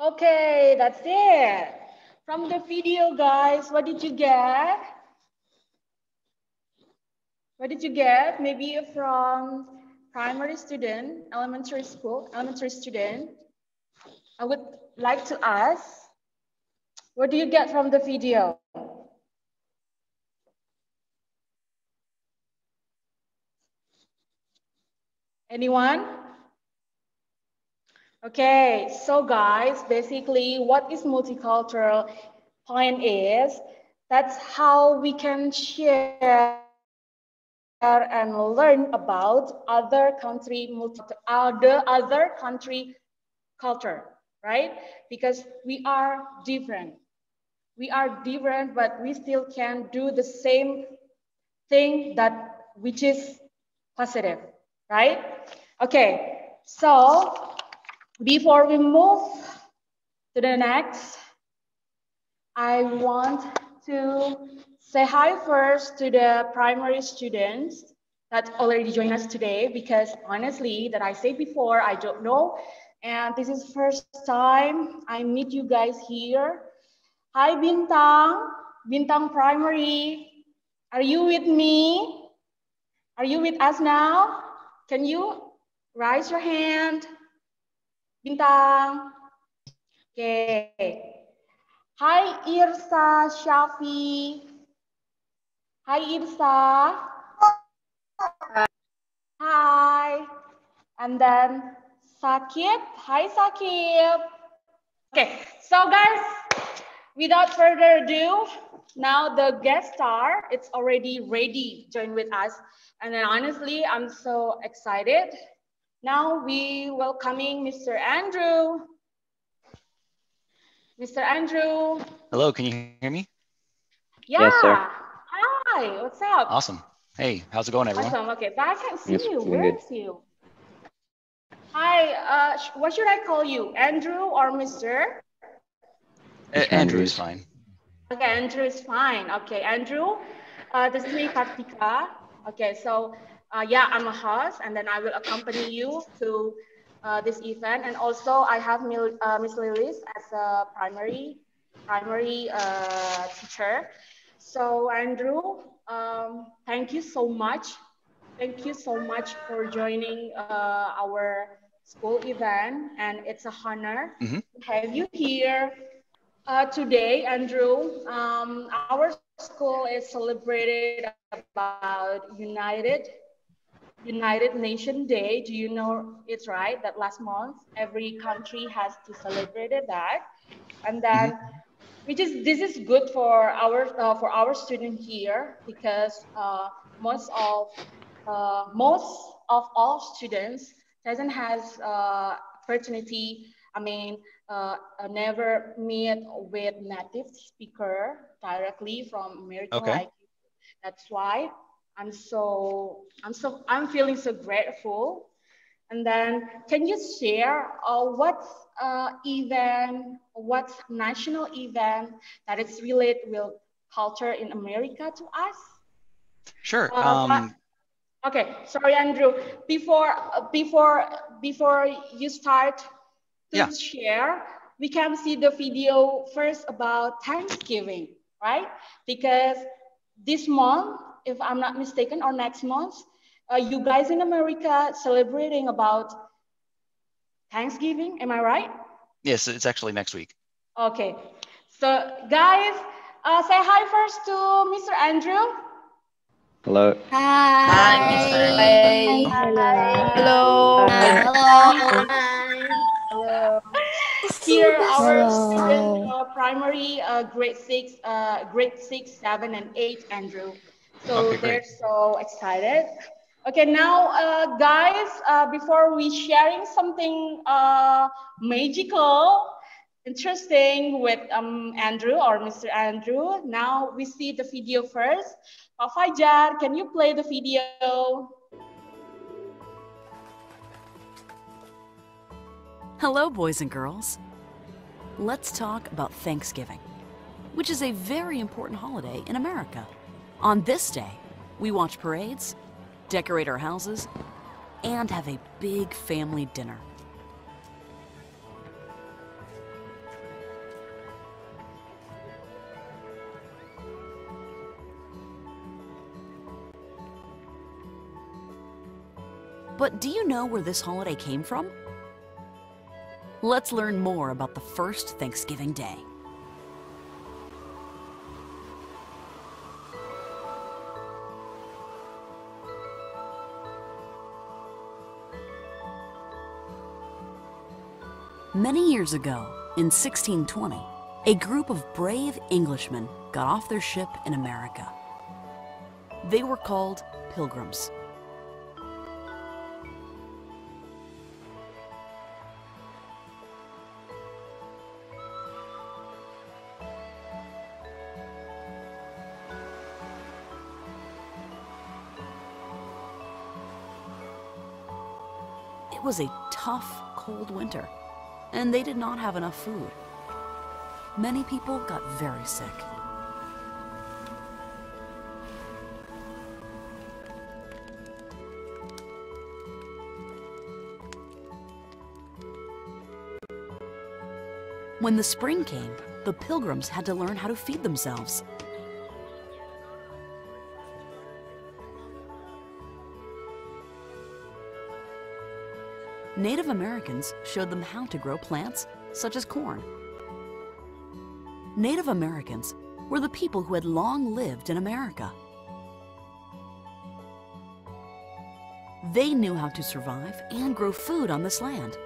Okay, that's it. From the video, guys, what did you get? What did you get? Maybe from primary student, elementary school, elementary student. I would like to ask, what do you get from the video? Anyone? Okay, so guys, basically what is multicultural point is that's how we can share and learn about other country culture, right? Because we are different. We are different, but we still can do the same thing which is positive, right? Okay, so before we move to the next, I want to say hi first to the primary students that already joined us today, because honestly, that I said before, I don't know. And this is first time I meet you guys here. Hi, Bintang, Bintang Primary. Are you with me? Are you with us now? Can you raise your hand? Bintang. Okay. Hi, Irsa Shafi. Hi, Irsa. Hi. And then Sakib. Hi, Sakib. Okay, so guys, without further ado, now the guest star, it's already ready to join with us. And then honestly, I'm so excited. Now we welcoming Mr. Andrew. Mr. Andrew. Hello, can you hear me? Yeah. Yes, sir. Hi, what's up? Awesome. Hey, how's it going, everyone? Awesome. Okay, but I can't see It's you. doing Where good. is you? Hi, what should I call you? Andrew or Mr.? Andrew is fine. Okay, Andrew is fine. Okay, Andrew, this is me, Kartika. Okay, so yeah, I'm a host, and then I will accompany you to this event. And also, I have Miss Lilis as a primary teacher. So, Andrew, thank you so much. Thank you so much for joining our school event, and it's a honor to have you here. Today, Andrew, our school is celebrated about United Nation Day. Do you know it's right that last month every country has to celebrate that, and then this is good for our student here, because most of all students doesn't has opportunity. I mean, never meet with native speaker directly from America. Okay. Like, that's why I'm feeling so grateful. And then, can you share what's national event that is related with culture in America to us? Sure. Okay, sorry, Andrew. Before you start to share, we can see the video first about Thanksgiving, right? Because this month, if I'm not mistaken, or next month, you guys in America celebrating about Thanksgiving. Am I right? Yes, it's actually next week. Okay. So, guys, say hi first to Mr. Andrew. Hello. Hi, Mr. Hi. Hello. Hello. Here, our student primary grade 6, 7, and 8, Andrew. So Okay, they're great. so excited. Okay, now, guys, before we sharing something magical, interesting with Andrew or Mr. Andrew, now we see the video first. Pak Fajar, can you play the video? Hello, boys and girls. Let's talk about Thanksgiving, which is a very important holiday in America. On this day, we watch parades, decorate our houses, and have a big family dinner. But do you know where this holiday came from? Let's learn more about the first Thanksgiving Day. Many years ago, in 1620, a group of brave Englishmen got off their ship in America. They were called Pilgrims. It was a tough, cold winter, and they did not have enough food. Many people got very sick. When the spring came, the Pilgrims had to learn how to feed themselves. Native Americans showed them how to grow plants, such as corn. Native Americans were the people who had long lived in America. They knew how to survive and grow food on this land.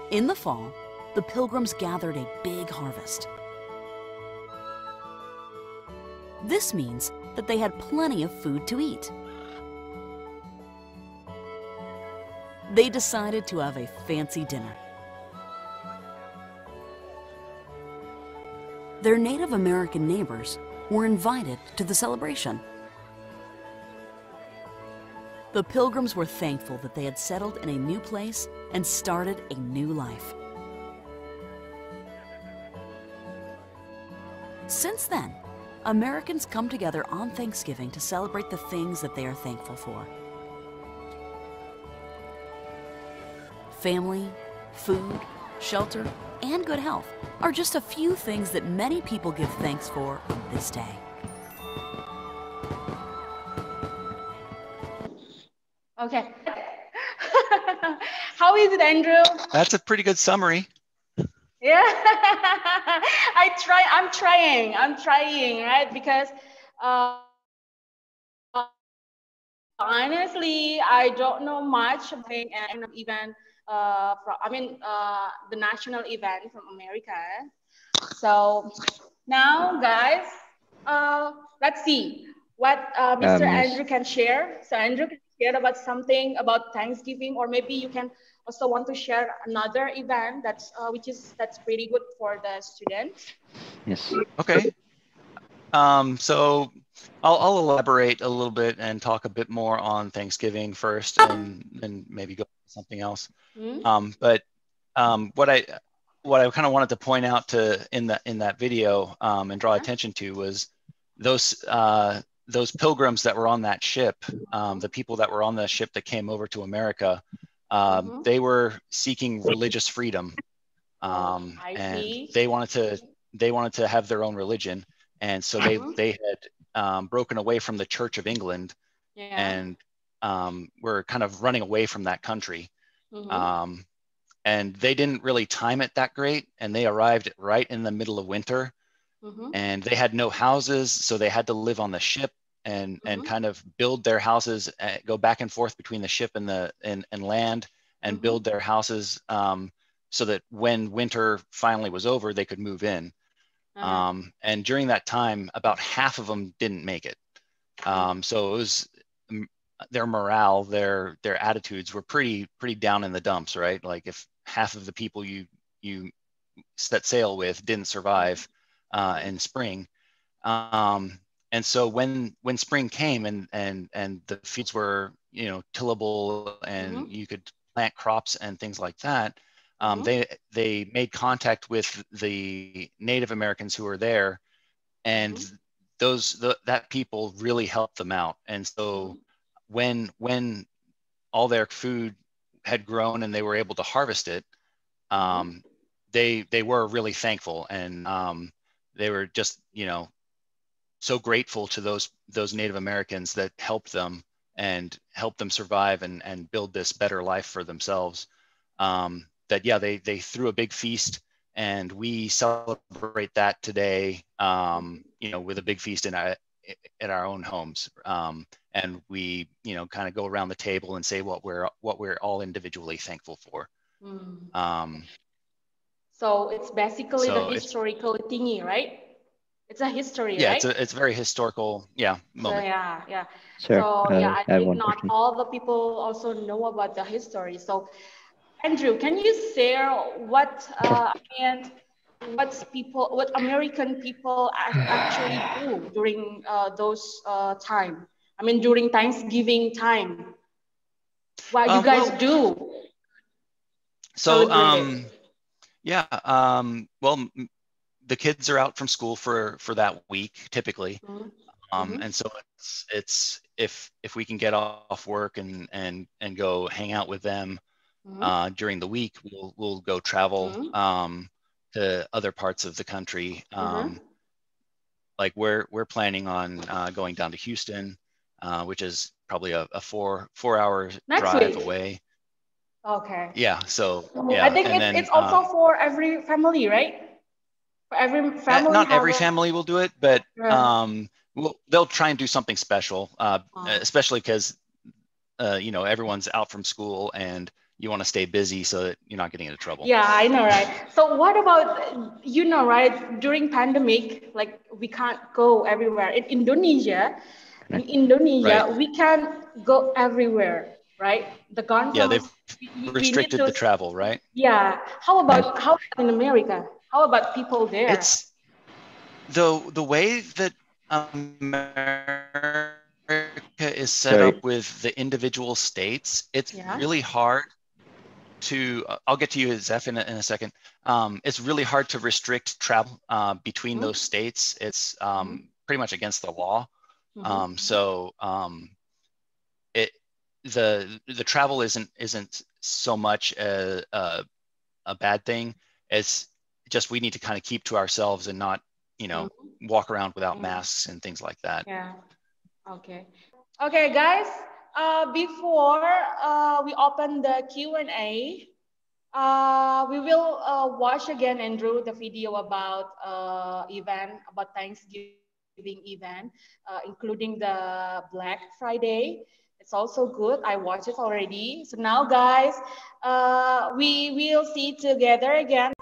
In the fall, the Pilgrims gathered a big harvest. This means that they had plenty of food to eat. They decided to have a fancy dinner. Their Native American neighbors were invited to the celebration. The Pilgrims were thankful that they had settled in a new place and started a new life. Since then, Americans come together on Thanksgiving to celebrate the things that they are thankful for. Family, food, shelter, and good health are just a few things that many people give thanks for on this day. Okay. How is it, Andrew? That's a pretty good summary. Yeah. I'm trying, right? Because honestly, I don't know much about an event the national event from America. So now, guys, let's see what Mr. Andrew can share. So Andrew can share about something about Thanksgiving, or maybe you can also want to share another event that's pretty good for the students. Yes. Okay. So I'll elaborate a little bit and talk a bit more on Thanksgiving first, and then maybe go to something else. But what I kind of wanted to point out in that video and draw attention to was those pilgrims that were on that ship, the people that were on the ship that came over to America. They were seeking religious freedom, and they wanted to have their own religion. And so they had broken away from the Church of England, and were kind of running away from that country. And they didn't really time it that great, and they arrived right in the middle of winter, and they had no houses, so they had to live on the ship and kind of build their houses, go back and forth between the ship and land, and build their houses so that when winter finally was over, they could move in. And during that time, about half of them didn't make it. So it was their morale, their attitudes were pretty down in the dumps, right? Like if half of the people you set sail with didn't survive in spring. And so when spring came and the fields were, tillable and you could plant crops and things like that, they made contact with the Native Americans who were there, and that people really helped them out. And so when all their food had grown and they were able to harvest it, they were really thankful, and they were just so grateful to those Native Americans that helped them and helped them survive and build this better life for themselves. That yeah, they threw a big feast, and we celebrate that today, you know, with a big feast in our own homes. And we, you know, kind of go around the table and say what we're all individually thankful for. So it's basically the historical thingy, right? It's a history, yeah, right? It's a very historical, moment. Yeah. Sure. So yeah, I think not question. all the people also know about the history. So Andrew, can you share what what American people actually do during those time? I mean, during Thanksgiving time. What you guys do? So well, the kids are out from school for that week typically. And so it's if we can get off work and go hang out with them during the week, we'll go travel to other parts of the country. Like we're planning on going down to Houston, which is probably a 4-hour drive away. Okay. Yeah. So yeah. I think it's also for every family, right? For every family. Not every family will do it, but they'll try and do something special, especially because you know, everyone's out from school and you want to stay busy so that you're not getting into trouble. Yeah, I know, right? So what about, you know, right, during pandemic, like we can't go everywhere. In Indonesia, we can go everywhere, right? The government. Yeah, they've restricted the travel, right? Yeah. How about in America? How about people there? It's the way that America is set up with the individual states. It's really hard to. I'll get to you, Zeph, in a second. It's really hard to restrict travel between those states. It's pretty much against the law. So the travel isn't so much a bad thing. It's just we need to kind of keep to ourselves and not, you know, walk around without masks and things like that. Yeah. Okay, guys. Before we open the Q&A, we will watch again, Andrew, the video about Thanksgiving event, including the Black Friday. It's also good. I watched it already. So now, guys, we will see together again.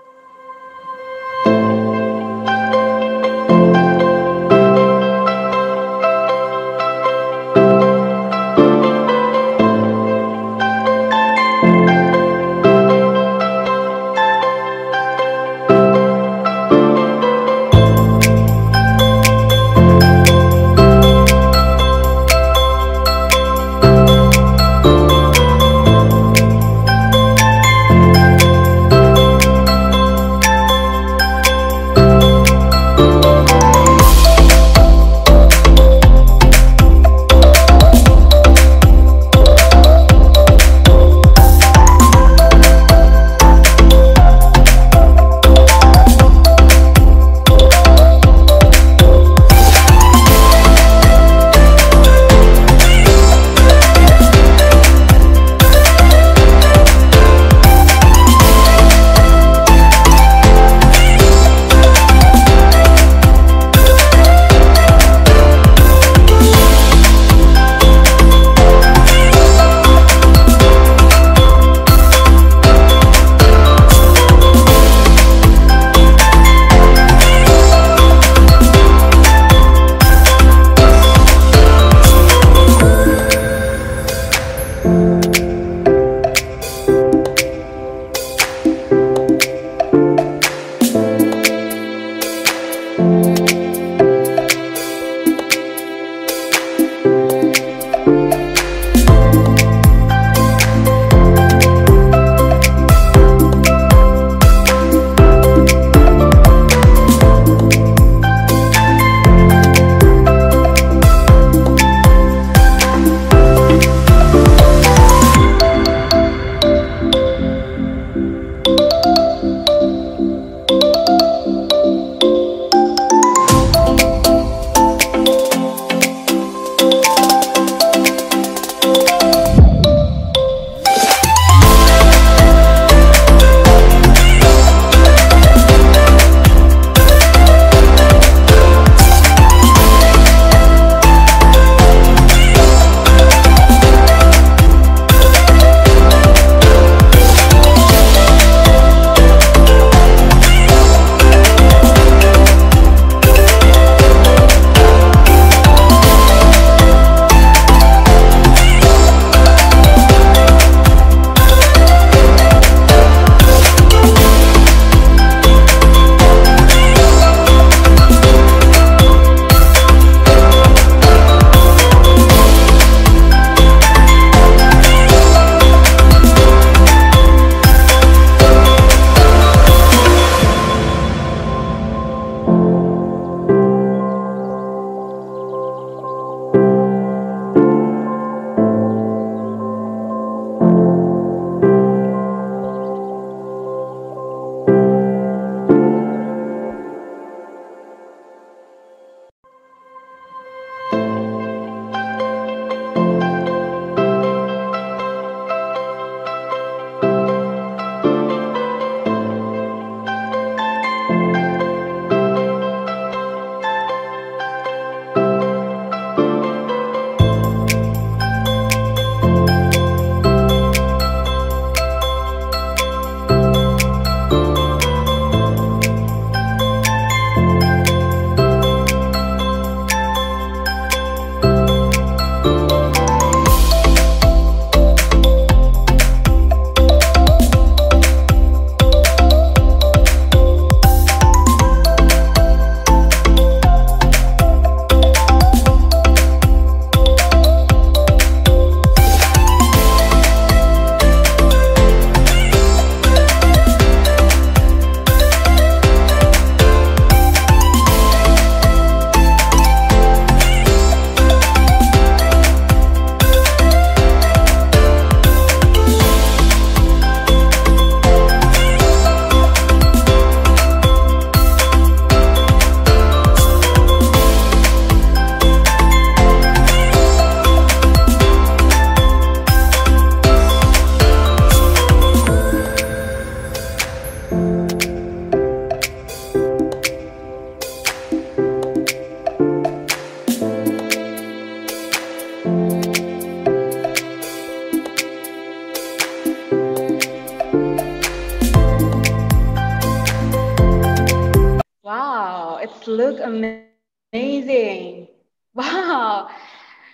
Wow, it looks amazing. Wow,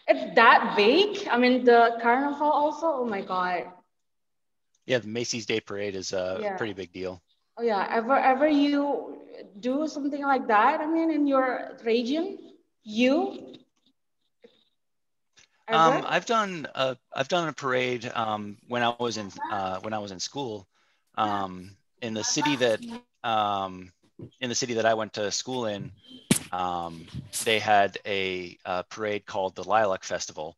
it's that big. I mean, the carnival also. Oh my God. Yeah, the Macy's Day Parade is a pretty big deal. Oh yeah, ever you do something like that? I mean, in your region, you ever? I've done a parade when I was in school. In the city that I went to school in, they had a parade called the Lilac Festival.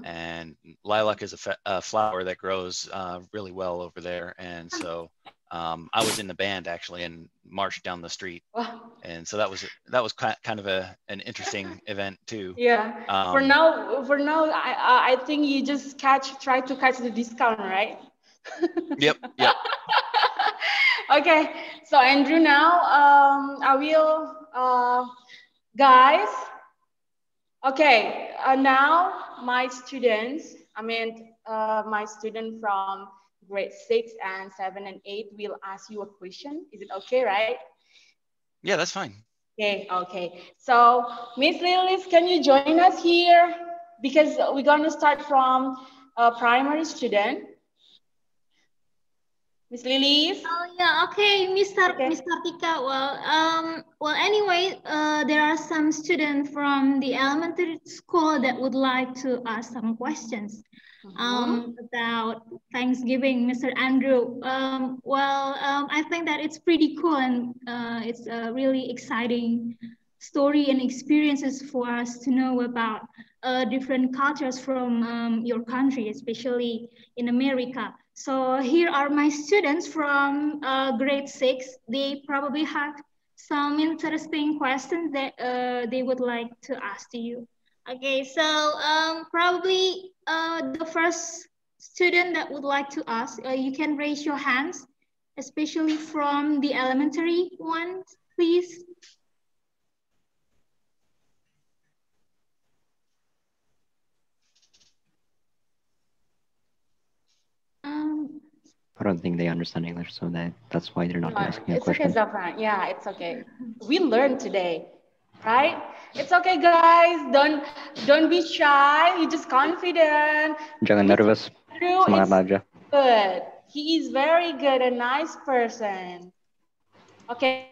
And lilac is a flower that grows really well over there. And so I was in the band actually and marched down the street. And so that was kind of an interesting event too. Yeah. For now, I think you just try to catch the discount, right? Yep. Okay. So Andrew, now I will, guys. Okay. Now my students, my student from grade 6 and 7 and 8 will ask you a question. Is it okay, right? Yeah, that's fine. Okay. So, Miss Lilis, can you join us here? Because we're going to start from a primary student. Miss Lilis? Oh yeah, okay, Miss Tika. Well, anyway, there are some students from the elementary school that would like to ask some questions about Thanksgiving, Mr. Andrew. I think that it's pretty cool and it's a really exciting story and experiences for us to know about different cultures from your country, especially in America. So here are my students from grade 6. They probably have some interesting questions that they would like to ask to you. Okay, so probably the first student that would like to ask, you can raise your hands, especially from the elementary ones, please. I don't think they understand English, so that's why they're not asking a question. It's okay, Zafran. Yeah, it's okay. We learned today, right? It's okay, guys. Don't be shy. You're just confident. Jangan nervous. Semangat aja. Good. He is very good, a nice person. Okay,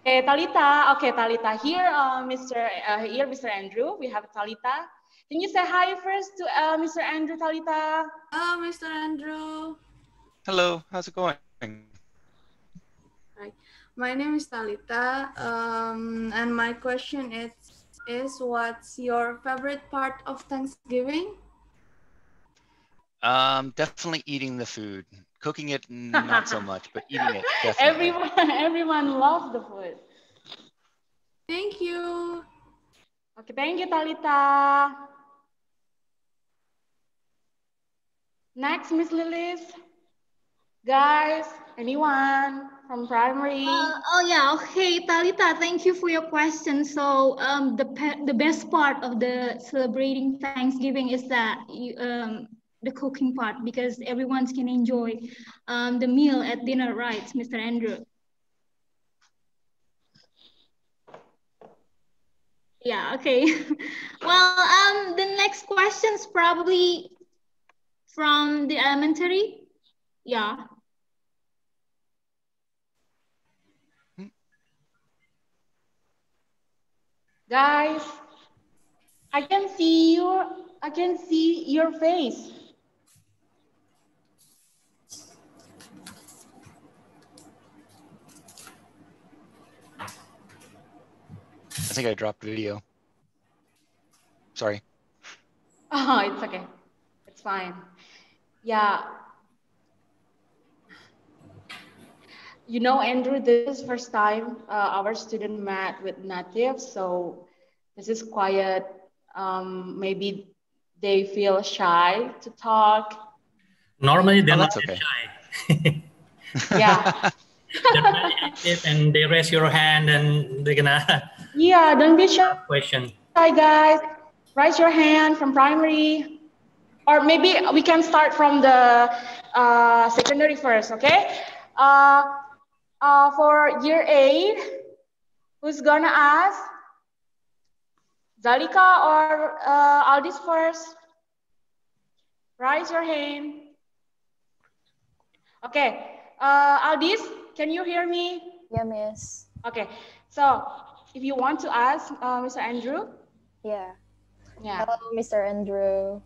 Talita. Okay, Talita. Here, Mr. Andrew. We have Talita. Can you say hi first to Mr. Andrew, Talita? Oh, Mr. Andrew. Hello, how's it going? Hi, my name is Talita, and my question is what's your favorite part of Thanksgiving? Definitely eating the food. Cooking it, not so much, but eating it, definitely. Everyone loves the food. Thank you. Okay, thank you, Talita. Next, Miss Lilis. Guys, anyone from primary? Okay, Talita, thank you for your question. So the best part of the celebrating Thanksgiving is that the cooking part, because everyone can enjoy the meal at dinner, right, Mr. Andrew? Yeah, okay. Well, the next question is probably from the elementary. Yeah. Guys, I can see your face. I think I dropped video. Sorry. Oh, it's okay. It's fine. Yeah. You know, Andrew, this is first time our student met with natives, so this is quiet. Maybe they feel shy to talk. Normally, they're not okay. shy. Yeah. They're very active and they raise your hand and they're gonna. Yeah, don't be shy. Question. Hi, guys. Raise your hand from primary. Or maybe we can start from the secondary first, okay? For year 8, who's gonna ask? Zalika or Aldis first? Raise your hand. Okay, Aldis, can you hear me? Yeah, Miss. Okay, so if you want to ask Mr. Andrew. Yeah. Yeah. Hello, Mr. Andrew.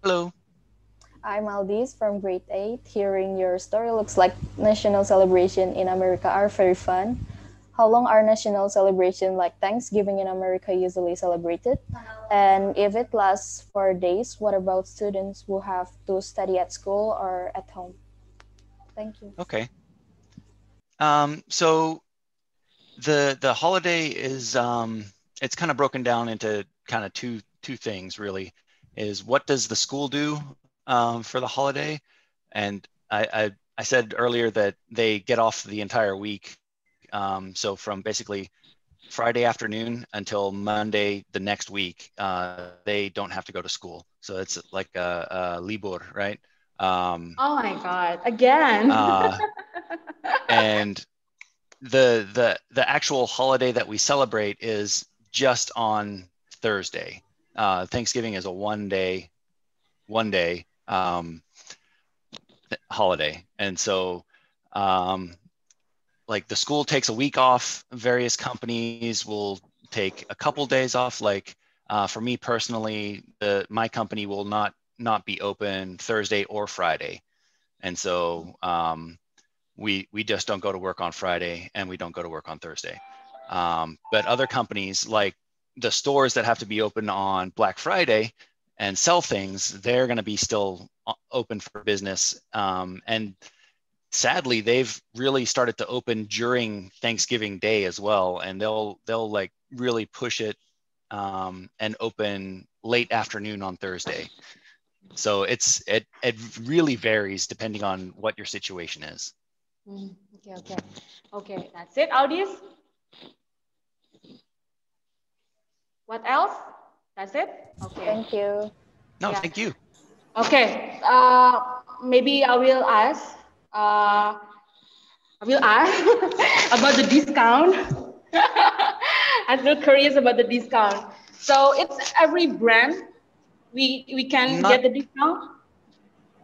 Hello. I'm Aldis from grade 8. Hearing your story looks like national celebration in America are very fun. How long are national celebration like Thanksgiving in America usually celebrated? And if it lasts 4 days, what about students who have to study at school or at home? Thank you. Okay. So the holiday is it's kind of broken down into kind of two things really. Is what does the school do for the holiday? And I said earlier that they get off the entire week. So from basically Friday afternoon until Monday the next week, they don't have to go to school. So it's like a libur, right? Oh my God! Again. And the actual holiday that we celebrate is just on Thursday. Thanksgiving is a one day holiday, and so like the school takes a week off. Various companies will take a couple days off. Like for me personally, my company will not be open Thursday or Friday, and so we just don't go to work on Friday and we don't go to work on Thursday. But other companies, like the stores that have to be open on Black Friday and sell things, they're going to be still open for business. And sadly, they've really started to open during Thanksgiving Day as well. And they'll like really push it and open late afternoon on Thursday. So it really varies depending on what your situation is. Okay, that's it. Aldis? What else? That's it? Okay. Thank you. No, thank you. Okay, maybe I will ask about the discount. I'm not curious about the discount. So it's every brand we can get the discount?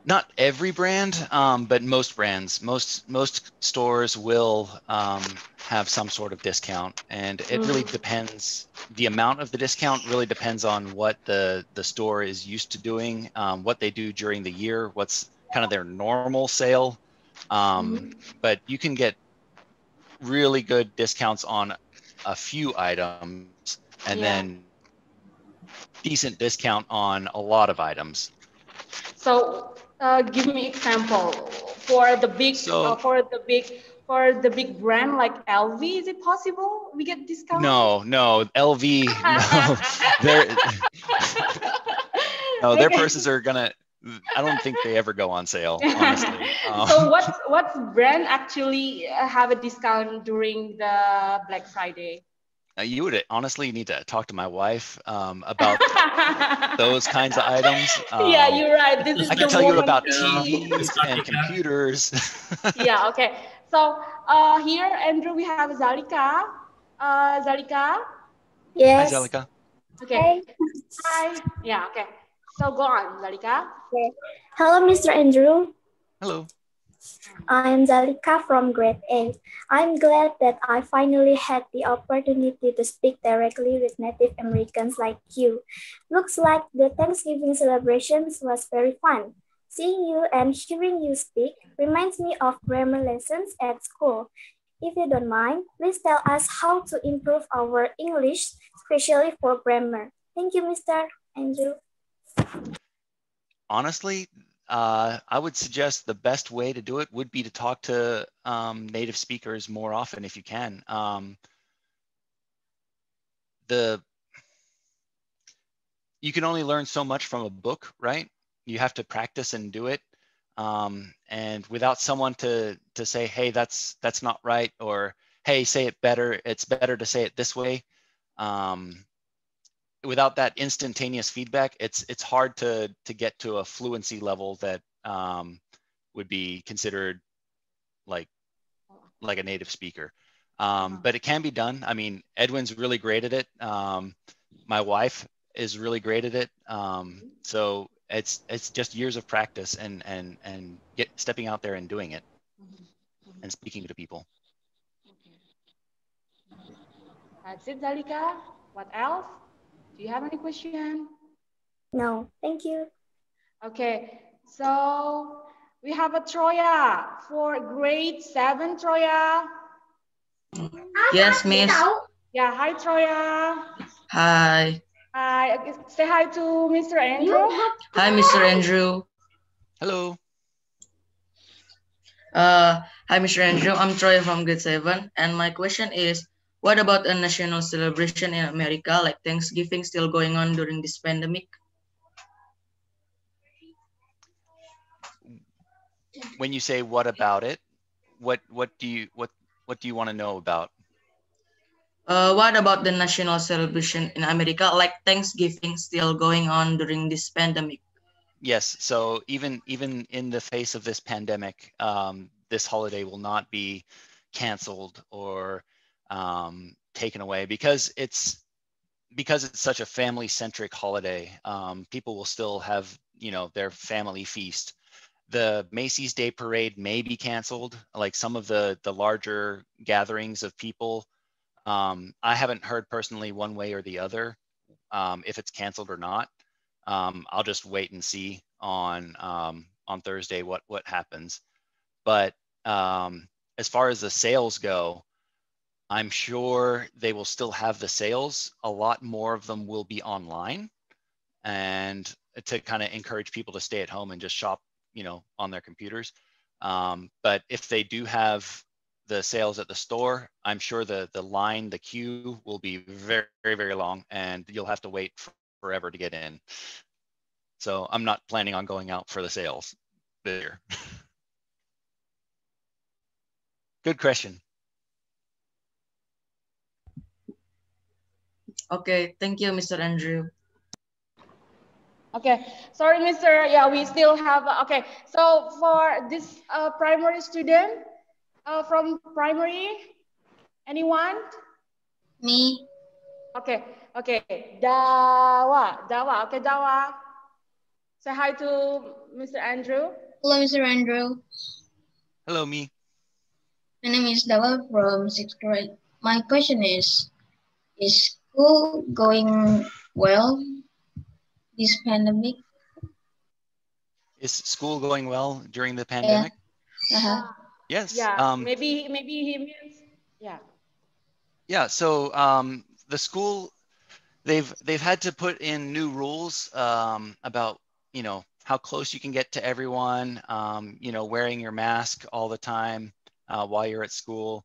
Not every brand, but most brands, most stores will have some sort of discount, and it really depends. The amount of the discount really depends on what the store is used to doing, what they do during the year, what's kind of their normal sale. But you can get really good discounts on a few items, and then decent discount on a lot of items. So give me example for the big for the big brand like LV. Is it possible we get discount? No, LV. No, their purses are gonna. I don't think they ever go on sale, honestly. So what brand actually have a discount during the Black Friday? You would honestly need to talk to my wife about those kinds of items. Yeah, you're right. I can tell you about TVs and computers. Yeah, okay. So here, Andrew, we have Zalika. Zalika? Yes. Hi, Zalika. Okay. Hey. Hi. Yeah, okay. So go on, Zalika. Okay. Hello, Mr. Andrew. Hello. I'm Zalika from grade 8. I'm glad that I finally had the opportunity to speak directly with Native Americans like you. Looks like the Thanksgiving celebrations was very fun. Seeing you and hearing you speak reminds me of grammar lessons at school. If you don't mind, please tell us how to improve our English, especially for grammar. Thank you, Mr. Andrew. Honestly, I would suggest the best way to do it would be to talk to native speakers more often if you can. You can only learn so much from a book, right? You have to practice and do it. And without someone to say, hey, that's not right, or hey, say it better, it's better to say it this way. Without that instantaneous feedback, it's hard to get to a fluency level that would be considered like a native speaker. But it can be done. I mean, Edwin's really great at it. My wife is really great at it. So it's just years of practice and stepping out there and doing it and speaking to people. That's it, Zalika. What else? Do you have any question? No, thank you. Okay, so we have a Troya for grade 7, Troya. Yes, Miss. Yeah, hi, Troya. Hi. Hi, okay, say hi to Mr. Andrew. Hi, Mr. Andrew. Hello. Hi, Mr. Andrew. I'm Troy from grade 7, and my question is, what about a national celebration in America, like Thanksgiving, still going on during this pandemic? When you say what about it, what do you want to know about? What about the national celebration in America, like Thanksgiving, still going on during this pandemic? Yes. So even in the face of this pandemic, this holiday will not be canceled or taken away because it's such a family-centric holiday. People will still have, their family feast. The Macy's Day Parade may be canceled, like some of the larger gatherings of people. I haven't heard personally one way or the other if it's canceled or not. I'll just wait and see on Thursday what happens. But as far as the sales go, I'm sure they will still have the sales. A lot more of them will be online, and to kind of encourage people to stay at home and just shop, on their computers. But if they do have the sales at the store, I'm sure the queue will be very, very, very long, and you'll have to wait forever to get in. So I'm not planning on going out for the sales this year. Good question. Okay, thank you, Mr. Andrew. Okay, sorry, Mr. Yeah, we still have, okay. So for this primary student from primary, anyone? Me. Okay, Dawa, okay, Dawa. Say hi to Mr. Andrew. Hello, Mr. Andrew. Hello, me. My name is Dawa from 6th grade. My question is school going well this pandemic? Is school going well during the pandemic? Yeah. Yes. Yeah. Maybe he means yeah. Yeah. So the school, they've had to put in new rules about how close you can get to everyone. Wearing your mask all the time while you're at school.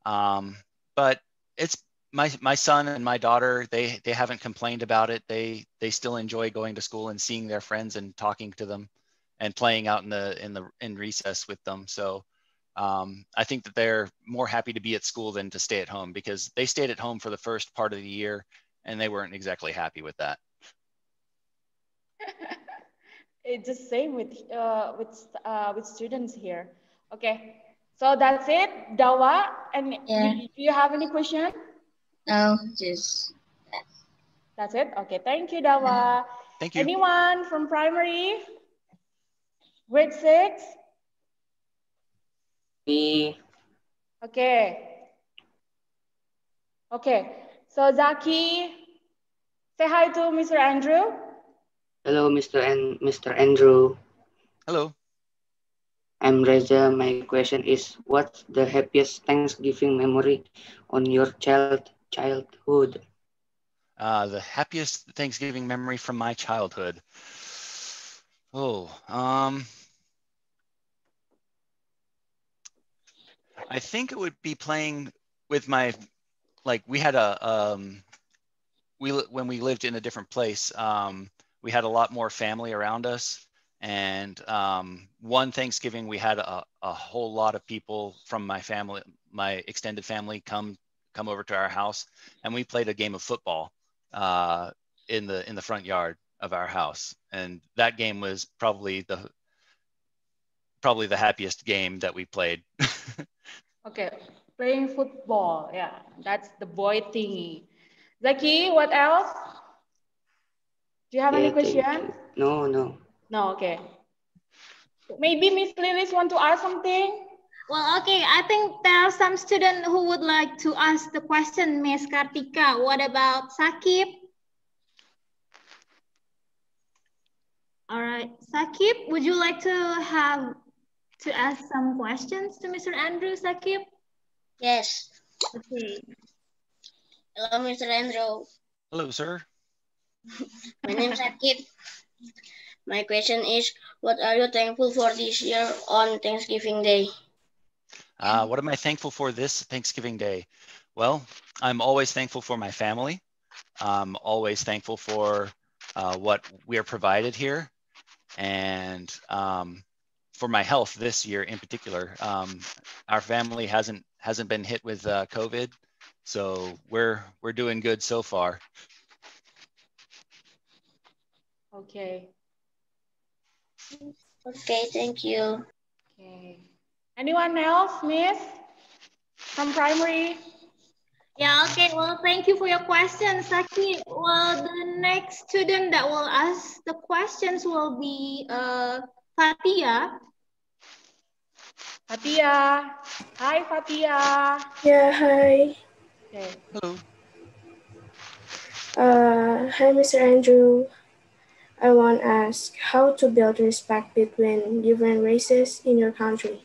But it's my son and my daughter, they haven't complained about it. They still enjoy going to school and seeing their friends and talking to them and playing out in recess with them. So I think that they're more happy to be at school than to stay at home, because they stayed at home for the first part of the year and they weren't exactly happy with that. It's the same with students here. Okay, so that's it, Dawa. And do you have any question? No, just that. That's it. Okay, thank you, Dawa. Thank you. Anyone from primary? Grade 6? Me. Okay. So Zaki, say hi to Mr. Andrew. Hello, Mr. Andrew. Hello. I'm Reza. My question is, what's the happiest Thanksgiving memory on your childhood? The happiest Thanksgiving memory from my childhood. I think it would be playing with we had when we lived in a different place, we had a lot more family around us. And one Thanksgiving, we had a whole lot of people from my family, my extended family, come over to our house, and we played a game of football in the front yard of our house. And that game was probably probably the happiest game that we played. Okay, playing football. Yeah, that's the boy thingy. Zaki, what else? Do you have any question? No, no. No, okay. Maybe Miss Lilis want to ask something? Well, okay, I think there are some students who would like to ask the question, Miss Kartika. What about Sakib? All right, Sakib, would you like to ask some questions to Mr. Andrew, Sakib? Yes. Okay. Hello, Mr. Andrew. Hello, sir. My name is Akib. My question is, what are you thankful for this year on Thanksgiving Day? What am I thankful for this Thanksgiving Day? Well, I'm always thankful for my family. I'm always thankful for what we are provided here, and for my health this year in particular. Our family hasn't been hit with COVID, so we're doing good so far. Okay. Okay, thank you. Okay. Anyone else, Miss? From primary? Yeah, okay. Well, thank you for your question, Saki. Well, the next student that will ask the questions will be Fatia. Fatia. Hi, Fatia. Yeah, hi. Okay. Hello. Hi, Mr. Andrew. I want to ask how to build respect between different races in your country.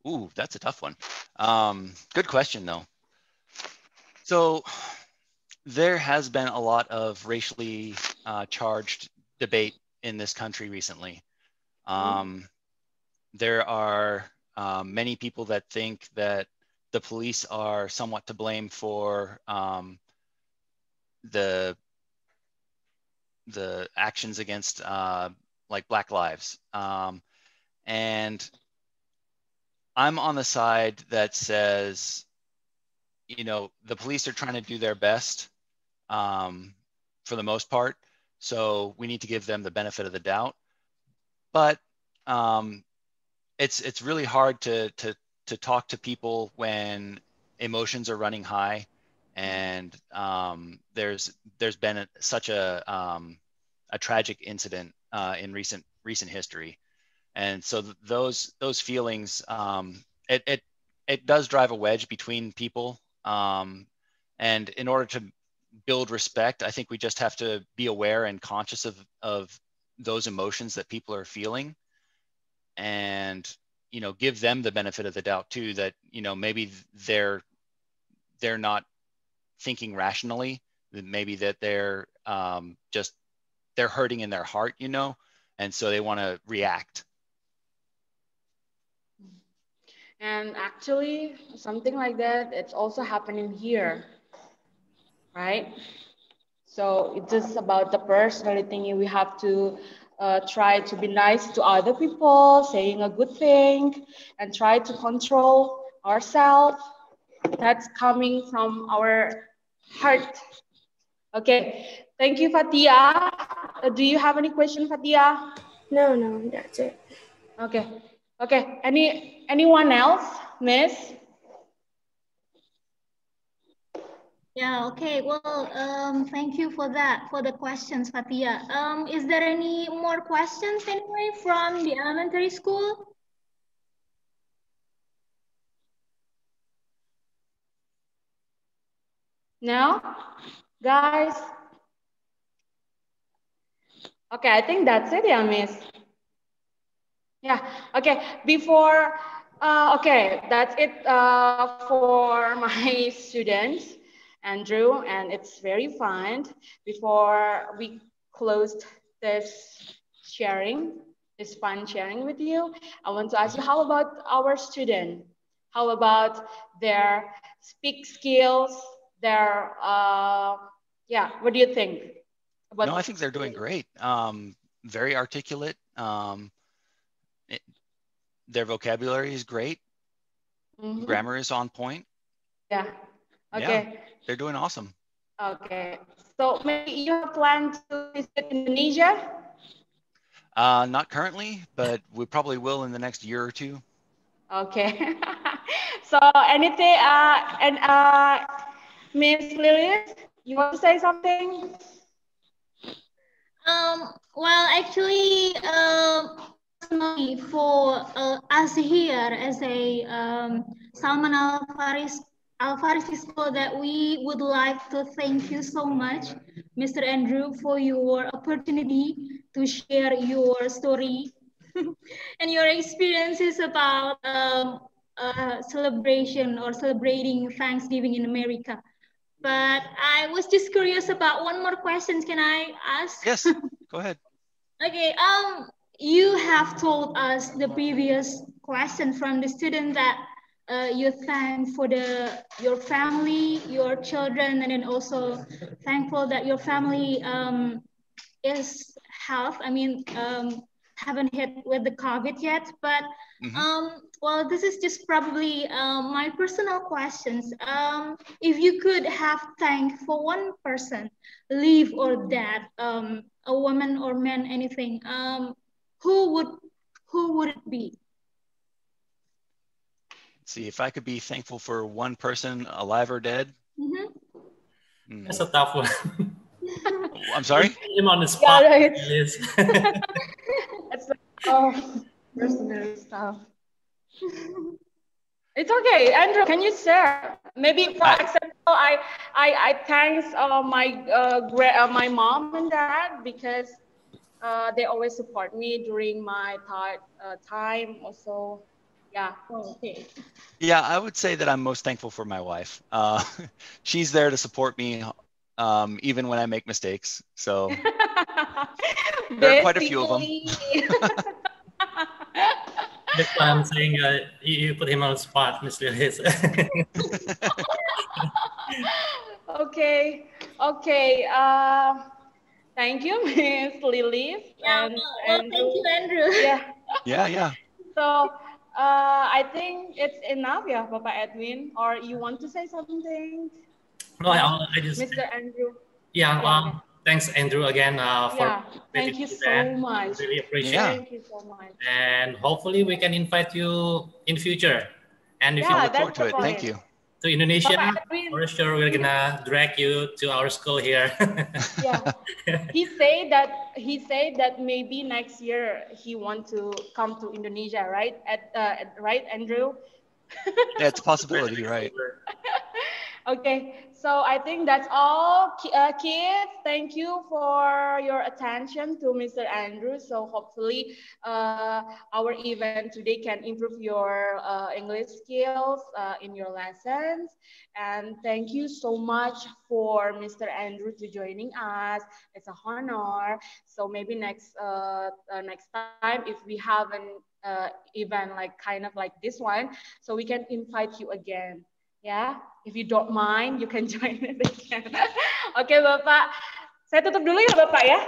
Ooh, that's a tough one. Good question, though. So there has been a lot of racially charged debate in this country recently. There are many people that think that the police are somewhat to blame for the actions against like Black lives. And I'm on the side that says, you know, the police are trying to do their best for the most part. So we need to give them the benefit of the doubt. But it's really hard to talk to people when emotions are running high, and there's been such a tragic incident in recent history, and so those feelings, it does drive a wedge between people, and in order to build respect, I think we just have to be aware and conscious of those emotions that people are feeling, and you know, give them the benefit of the doubt too, that you know, maybe they're not thinking rationally, maybe that they're they're hurting in their heart, you know, and so they want to react. And actually, something like that, it's also happening here, right? So it's just about the personality thing. We have to try to be nice to other people, saying a good thing, and try to control ourselves. That's coming from our heart. Okay, thank you, Fatia. Do you have any question, Fatia? No, that's it. Okay, okay. Anyone else, Miss? Yeah, okay. Well, thank you for the questions, Fatia. Is there any more questions anyway from the elementary school? No? Guys? Okay, I think that's it, yeah, Miss. Yeah, okay. Before, okay, that's it for my students, Andrew, and it's very fun. Before we closed this fun sharing with you, I want to ask you, how about our student? How about their speak skills, their, yeah, what do you think? No, I think they're doing great. Very articulate. Their vocabulary is great. Mm-hmm. Grammar is on point. Yeah. Okay. Yeah, they're doing awesome. Okay. So maybe you have planned to visit Indonesia? Not currently, but we probably will in the next year or two. Okay. So anything, and Miss Lilith, you want to say something? Well, actually, personally, for us here as a Salman Alfarisi School, that we would like to thank you so much, Mr. Andrew, for your opportunity to share your story and your experiences about celebration or celebrating Thanksgiving in America. But I was just curious about one more question. Can I ask? Yes, go ahead. Okay. You have told us the previous question from the student that you thank for your family, your children, and then also thankful that your family is health. I mean, haven't hit with the COVID yet, but well, this is just probably my personal questions. If you could have thanked for one person, live or dead, a woman or man, anything, who would it be? Let's see, if I could be thankful for one person, alive or dead. That's a tough one. I'm sorry? Him on the spot. Yeah, it's personal stuff. It's okay, Andrew. Can you share? Maybe, for example, I thanks my mom and dad because they always support me during my time. Also, yeah. Okay. Yeah, I would say that I'm most thankful for my wife. She's there to support me even when I make mistakes. So there are quite a few of them. That's why I'm saying you put him on the spot, Mr. Liz. Okay. Thank you, Miss Lilith. Yeah, thank you, Andrew. Yeah. So I think it's enough, yeah, Bapak Edwin. Or you want to say something? No, I just. Mr. Andrew. Yeah. Thanks, Andrew, again for. Thank you so much. Really appreciate it. Thank you so much. And hopefully we can invite you in future. And if you look forward to it, thank you. To Indonesia, for sure we're gonna drag you to our school here. Yeah, he said that maybe next year he wants to come to Indonesia, right? Right, Andrew? Yeah, it's a possibility, right? Okay, so I think that's all, kids. Thank you for your attention to Mr. Andrew. So hopefully our event today can improve your English skills in your lessons. And thank you so much for Mr. Andrew to joining us. It's a honor. So maybe next time, if we have an event kind of like this one, so we can invite you again. Ya, if you don't mind, you can join it again. Oke, Bapak. Saya tutup dulu ya, Bapak ya.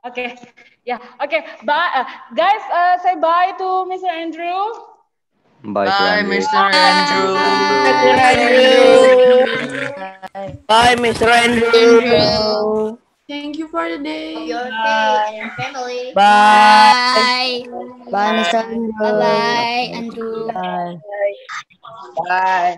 Oke. Bye, guys. Say bye to Mr. Andrew. Bye, Mr. Andrew. Bye, Mr. Andrew. Thank you for the day. Your day and family. Bye. Bye, Mr. Andrew. Bye, Andrew. Bye.